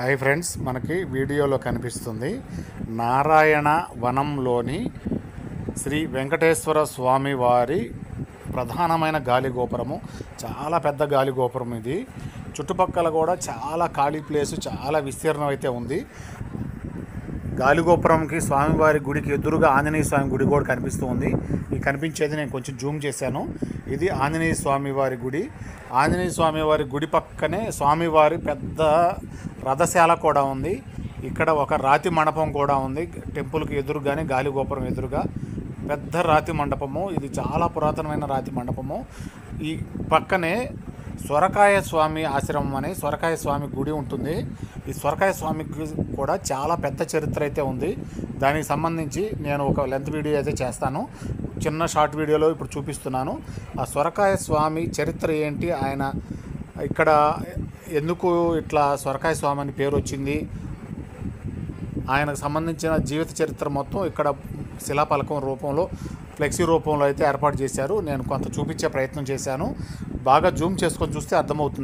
Hi friends, మనకి వీడియోలో కనిపిస్తుంది నారాయణ వనంలోని శ్రీ వెంకటేశ్వర స్వామి వారి ప్రధానమైన గాలిగోపురము. చాలా పెద్ద గాలిగోపురం ఇది. చుట్టుపక్కల కూడా చాలా ఖాళీ ప్లేసు, చాలా విస్తీర్ణం అయితే ఉంది. గాలిగోపురంకి స్వామివారి గుడికి ఎదురుగా ఆంజనేయ స్వామి గుడి కూడా కనిపిస్తూ ఉంది. ఈ కనిపించేది నేను కొంచెం జూమ్ చేశాను. ఇది ఆంజనేయ స్వామి వారి గుడి. ఆంజనేయ స్వామి వారి గుడి పక్కనే స్వామివారి పెద్ద రథశాల కూడా ఉంది. ఇక్కడ ఒక రాతి మండపం కూడా ఉంది. టెంపుల్కి ఎదురుగానే గాలిగోపురం ఎదురుగా పెద్ద రాతి మండపము. ఇది చాలా పురాతనమైన రాతి మండపము. ఈ పక్కనే సొరకాయ స్వామి ఆశ్రమం అని సొరకాయ స్వామి గుడి ఉంటుంది. ఈ సొరకాయ స్వామికి కూడా చాలా పెద్ద చరిత్ర అయితే ఉంది. దానికి సంబంధించి నేను ఒక లెంత్ వీడియో అయితే చేస్తాను. చిన్న షార్ట్ వీడియోలో ఇప్పుడు చూపిస్తున్నాను. ఆ సొరకాయ స్వామి చరిత్ర ఏంటి, ఆయన ఇక్కడ ఎందుకు ఇట్లా సొరకాయ స్వామి అని పేరు వచ్చింది, ఆయనకు సంబంధించిన జీవిత చరిత్ర మొత్తం ఇక్కడ శిలాపలకం రూపంలో, ఫ్లెక్సీ రూపంలో అయితే ఏర్పాటు చేశారు. నేను కొంత చూపించే ప్రయత్నం చేశాను. బాగా జూమ్ చేసుకొని చూస్తే అర్థమవుతుంది.